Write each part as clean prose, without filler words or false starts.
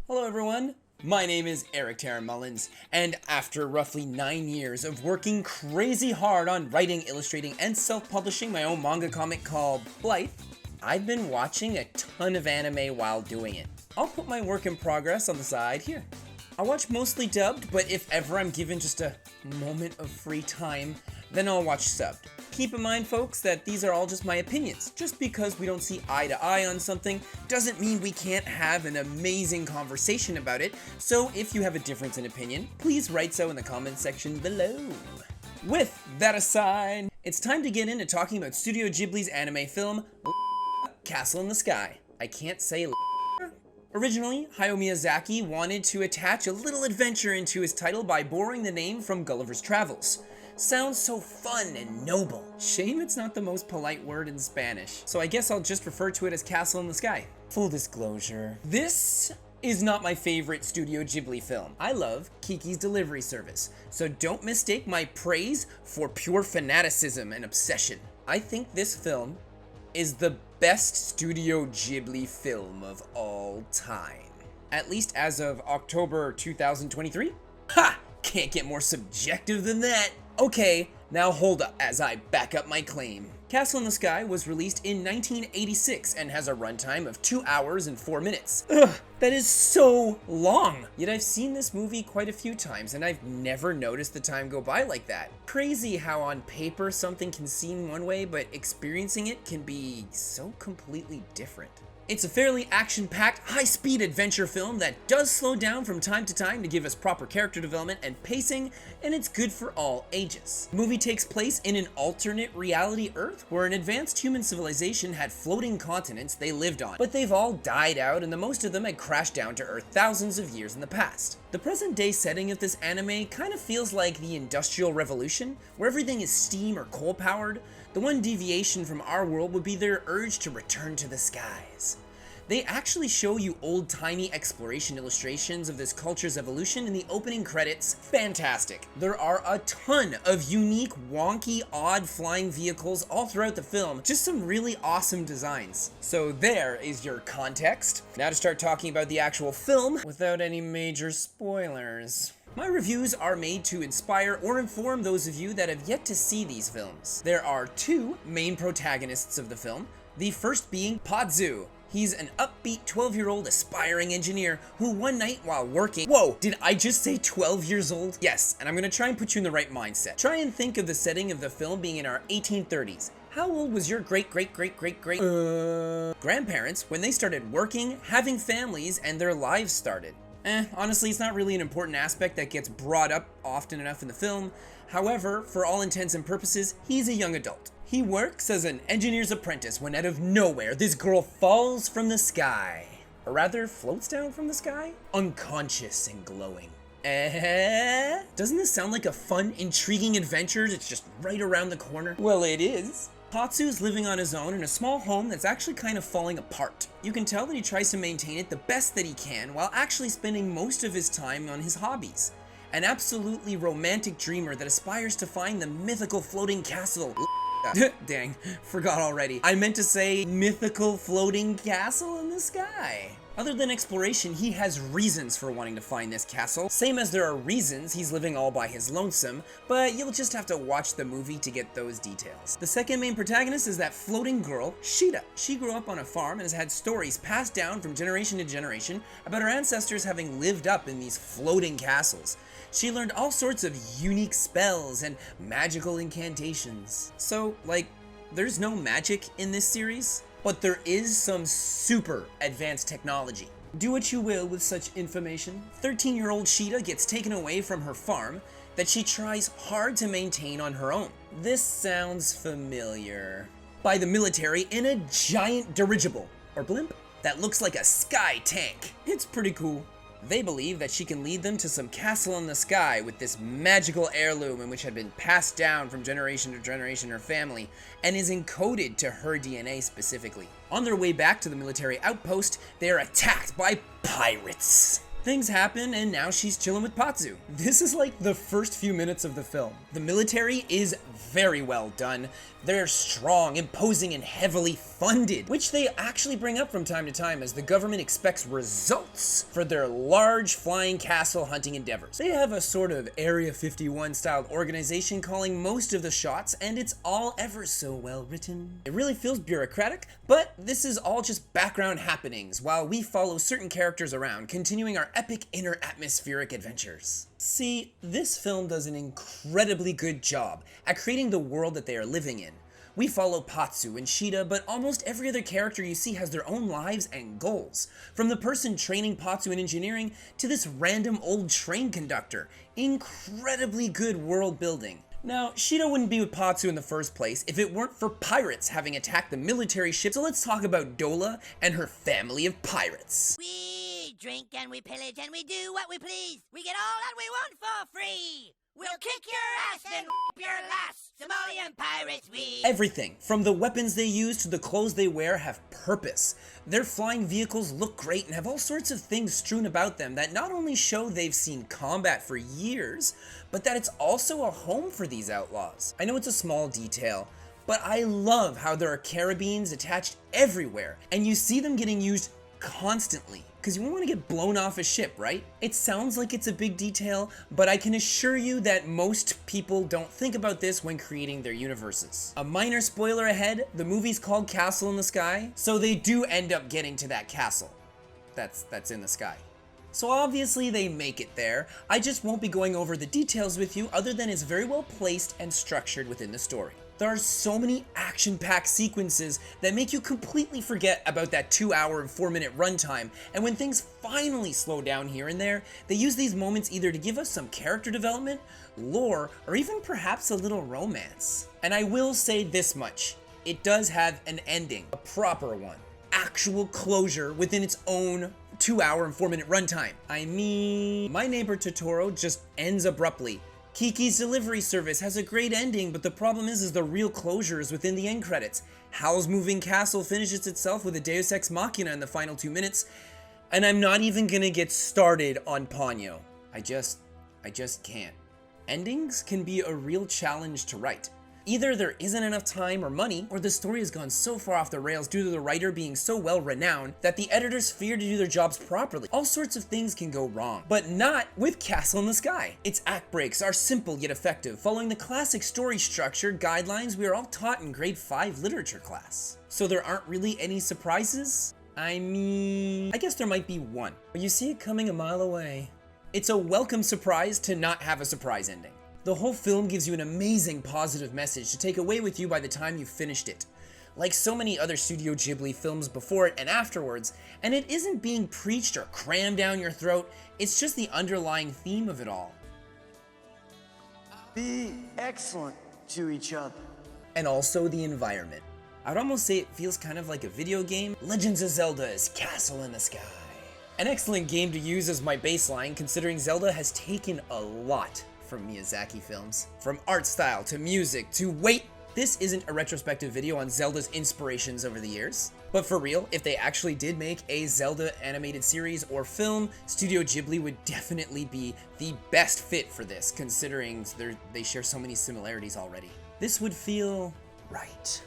Hello everyone, my name is Eric Taran Mullins, and after roughly 9 years of working crazy hard on writing, illustrating, and self-publishing my own manga comic called Blithe, I've been watching a ton of anime while doing it. I'll put my work in progress on the side here. I watch mostly dubbed, but if ever I'm given just a moment of free time, then I'll watch subbed. Keep in mind, folks, that these are all just my opinions. Just because we don't see eye to eye on something doesn't mean we can't have an amazing conversation about it, so if you have a difference in opinion, please write so in the comment section below. With that aside, it's time to get into talking about Studio Ghibli's anime film, Castle in the Sky. I can't say Originally, Hayao Miyazaki wanted to attach a little adventure into his title by borrowing the name from Gulliver's Travels. Sounds so fun and noble. Shame it's not the most polite word in Spanish, so I guess I'll just refer to it as Castle in the Sky. Full disclosure, this is not my favorite Studio Ghibli film. I love Kiki's Delivery Service, so don't mistake my praise for pure fanaticism and obsession. I think this film is the best Studio Ghibli film of all time. At least as of October 2023. Ha! Can't get more subjective than that. Okay, now hold up as I back up my claim. Castle in the Sky was released in 1986 and has a runtime of 2 hours and 4 minutes. Ugh, that is so long! Yet I've seen this movie quite a few times and I've never noticed the time go by like that. Crazy how on paper something can seem one way, but experiencing it can be so completely different. It's a fairly action-packed, high-speed adventure film that does slow down from time to time to give us proper character development and pacing, and it's good for all ages. The movie takes place in an alternate reality Earth where an advanced human civilization had floating continents they lived on, but they've all died out and the most of them had crashed down to Earth thousands of years in the past. The present-day setting of this anime kind of feels like the Industrial Revolution, where everything is steam or coal-powered. The one deviation from our world would be their urge to return to the skies. They actually show you old-timey exploration illustrations of this culture's evolution in the opening credits. Fantastic. There are a ton of unique, wonky, odd flying vehicles all throughout the film. Just some really awesome designs. So there is your context. Now to start talking about the actual film without any major spoilers. My reviews are made to inspire or inform those of you that have yet to see these films. There are two main protagonists of the film, the first being Pazu. He's an upbeat 12-year-old aspiring engineer who one night while working— Whoa, did I just say 12 years old? Yes, and I'm gonna try and put you in the right mindset. Try and think of the setting of the film being in our 1830s. How old was your great-great-great-great-great grandparents when they started working, having families, and their lives started? Honestly, it's not really an important aspect that gets brought up often enough in the film. However, for all intents and purposes, he's a young adult. He works as an engineer's apprentice when out of nowhere, this girl falls from the sky. Or rather, floats down from the sky? Unconscious and glowing. Doesn't this sound like a fun, intriguing adventure that's just right around the corner? Well, it is. Patsu's living on his own in a small home that's actually kind of falling apart. You can tell that he tries to maintain it the best that he can while actually spending most of his time on his hobbies. An absolutely romantic dreamer that aspires to find the mythical floating castle. Dang, forgot already. I meant to say mythical floating castle in the sky. Other than exploration, he has reasons for wanting to find this castle. Same as there are reasons he's living all by his lonesome, but you'll just have to watch the movie to get those details. The second main protagonist is that floating girl, Shida. She grew up on a farm and has had stories passed down from generation to generation about her ancestors having lived up in these floating castles. She learned all sorts of unique spells and magical incantations. So, like, there's no magic in this series, but there is some super advanced technology. Do what you will with such information. 13-year-old Shida gets taken away from her farm that she tries hard to maintain on her own. This sounds familiar. By the military in a giant dirigible, or blimp, that looks like a sky tank. It's pretty cool. They believe that she can lead them to some castle in the sky with this magical heirloom in which had been passed down from generation to generation in her family and is encoded to her DNA specifically. On their way back to the military outpost, they are attacked by pirates. Things happen and now she's chilling with Patsu. This is like the first few minutes of the film. The military is very well done. They're strong, imposing, and heavily funded, which they actually bring up from time to time as the government expects results for their large flying castle hunting endeavors. They have a sort of Area 51 style organization calling most of the shots, and it's all ever so well written. It really feels bureaucratic, but this is all just background happenings while we follow certain characters around, continuing our epic inner atmospheric adventures. See, this film does an incredibly good job at creating the world that they are living in. We follow Patsu and Shida, but almost every other character you see has their own lives and goals. From the person training Patsu in engineering to this random old train conductor. Incredibly good world building. Now, Shida wouldn't be with Patsu in the first place if it weren't for pirates having attacked the military ship, so let's talk about Dola and her family of pirates. We drink and we pillage and we do what we please. We get all that we want for free. We'll kick your ass and whip your lass. Somalian pirates we. Everything, from the weapons they use to the clothes they wear, have purpose. Their flying vehicles look great and have all sorts of things strewn about them that not only show they've seen combat for years, but that it's also a home for these outlaws. I know it's a small detail, but I love how there are carabines attached everywhere, and you see them getting used constantly, because you won't want to get blown off a ship, right? It sounds like it's a big detail, but I can assure you that most people don't think about this when creating their universes. A minor spoiler ahead, the movie's called Castle in the Sky, so they do end up getting to that castle that's in the sky. So obviously they make it there. I just won't be going over the details with you other than it's very well placed and structured within the story. There are so many action-packed sequences that make you completely forget about that 2-hour and 4-minute runtime, and when things finally slow down here and there, they use these moments either to give us some character development, lore, or even perhaps a little romance. And I will say this much, it does have an ending, a proper one. Actual closure within its own 2-hour and 4-minute runtime. I mean, My Neighbor Totoro just ends abruptly. Kiki's Delivery Service has a great ending, but the problem is the real closure is within the end credits. Howl's Moving Castle finishes itself with a Deus Ex Machina in the final 2 minutes, and I'm not even gonna get started on Ponyo. I just can't. Endings can be a real challenge to write. Either there isn't enough time or money, or the story has gone so far off the rails due to the writer being so well renowned that the editors fear to do their jobs properly. All sorts of things can go wrong, but not with Castle in the Sky. Its act breaks are simple yet effective, following the classic story structure guidelines we are all taught in grade 5 literature class. So there aren't really any surprises? I mean, I guess there might be one, but you see it coming a mile away. It's a welcome surprise to not have a surprise ending. The whole film gives you an amazing positive message to take away with you by the time you've finished it. Like so many other Studio Ghibli films before it and afterwards, and it isn't being preached or crammed down your throat, it's just the underlying theme of it all. Be excellent to each other. And also the environment. I'd almost say it feels kind of like a video game. Legends of Zelda's Castle in the Sky. An excellent game to use as my baseline, considering Zelda has taken a lot from Miyazaki films. From art style to music to wait, this isn't a retrospective video on Zelda's inspirations over the years. But for real, if they actually did make a Zelda animated series or film, Studio Ghibli would definitely be the best fit for this, considering they share so many similarities already. This would feel right.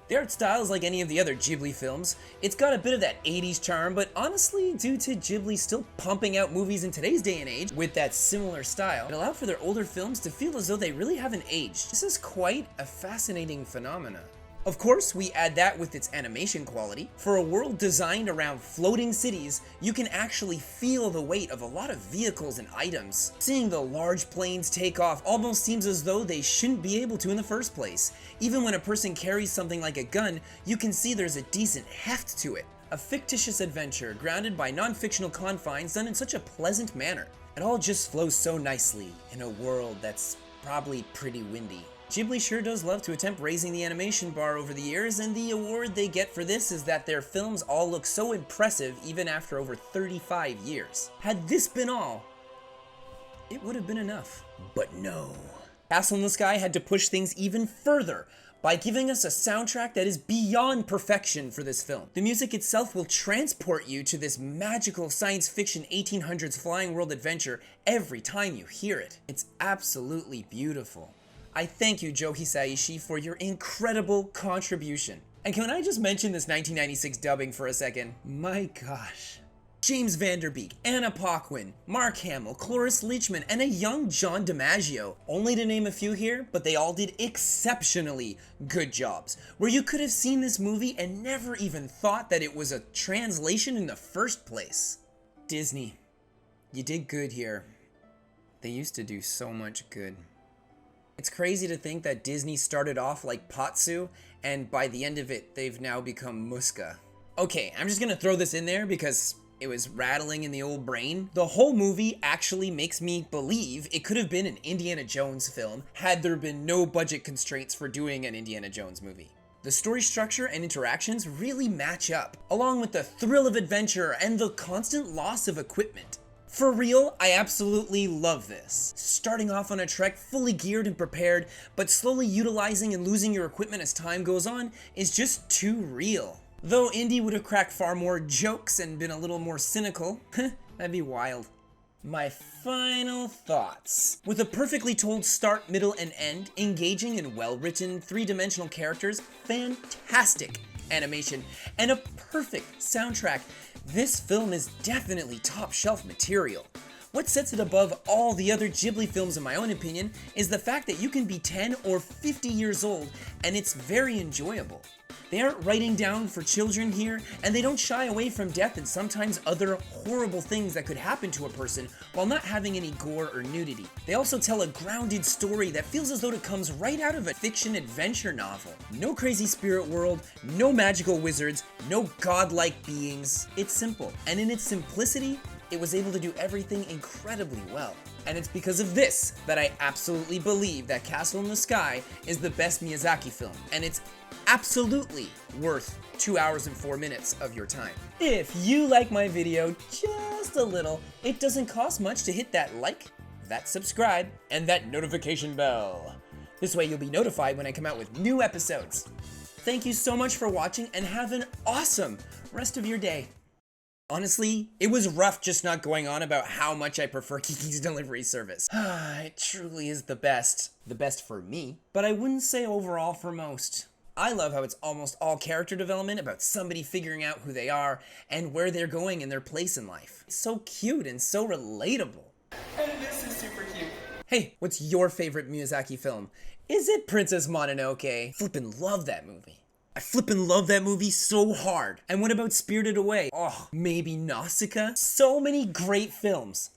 The art style is like any of the other Ghibli films. It's got a bit of that 80s charm, but honestly, due to Ghibli still pumping out movies in today's day and age with that similar style, it allowed for their older films to feel as though they really haven't aged. This is quite a fascinating phenomenon. Of course, we add that with its animation quality. For a world designed around floating cities, you can actually feel the weight of a lot of vehicles and items. Seeing the large planes take off almost seems as though they shouldn't be able to in the first place. Even when a person carries something like a gun, you can see there's a decent heft to it. A fictitious adventure grounded by non-fictional confines done in such a pleasant manner. It all just flows so nicely in a world that's probably pretty windy. Ghibli sure does love to attempt raising the animation bar over the years, and the award they get for this is that their films all look so impressive even after over 35 years. Had this been all, it would have been enough. But no. Castle in the Sky had to push things even further by giving us a soundtrack that is beyond perfection for this film. The music itself will transport you to this magical science fiction 1800s flying world adventure every time you hear it. It's absolutely beautiful. I thank you, Joe Hisaishi, for your incredible contribution. And can I just mention this 1996 dubbing for a second? My gosh. James Van Der Beek, Anna Paquin, Mark Hamill, Cloris Leachman, and a young John DiMaggio. Only to name a few here, but they all did exceptionally good jobs. Where you could have seen this movie and never even thought that it was a translation in the first place. Disney, you did good here. They used to do so much good. It's crazy to think that Disney started off like Patsu, and by the end of it, they've now become Muska. Okay, I'm just gonna throw this in there because it was rattling in the old brain. The whole movie actually makes me believe it could have been an Indiana Jones film had there been no budget constraints for doing an Indiana Jones movie. The story structure and interactions really match up, along with the thrill of adventure and the constant loss of equipment. For real, I absolutely love this. Starting off on a trek fully geared and prepared, but slowly utilizing and losing your equipment as time goes on is just too real. Though Indy would have cracked far more jokes and been a little more cynical, that'd be wild. My final thoughts. With a perfectly told start, middle, and end, engaging and well-written three-dimensional characters, fantastic animation, and a perfect soundtrack, this film is definitely top-shelf material. What sets it above all the other Ghibli films in my own opinion is the fact that you can be 10 or 50 years old and it's very enjoyable. They aren't writing down for children here, and they don't shy away from death and sometimes other horrible things that could happen to a person while not having any gore or nudity. They also tell a grounded story that feels as though it comes right out of a fiction adventure novel. No crazy spirit world, no magical wizards, no godlike beings. It's simple, and in its simplicity, it was able to do everything incredibly well. And it's because of this that I absolutely believe that Castle in the Sky is the best Miyazaki film, and it's absolutely worth 2 hours and 4 minutes of your time. If you like my video just a little, it doesn't cost much to hit that like, that subscribe, and that notification bell. This way you'll be notified when I come out with new episodes. Thank you so much for watching and have an awesome rest of your day. Honestly, it was rough just not going on about how much I prefer Kiki's delivery service. It truly is the best. The best for me, but I wouldn't say overall for most. I love how it's almost all character development about somebody figuring out who they are and where they're going in their place in life. It's so cute and so relatable. And this is super cute. Hey, what's your favorite Miyazaki film? Is it Princess Mononoke? Flippin' love that movie. I flippin' love that movie so hard. And what about Spirited Away? Oh, maybe Nausicaa? So many great films.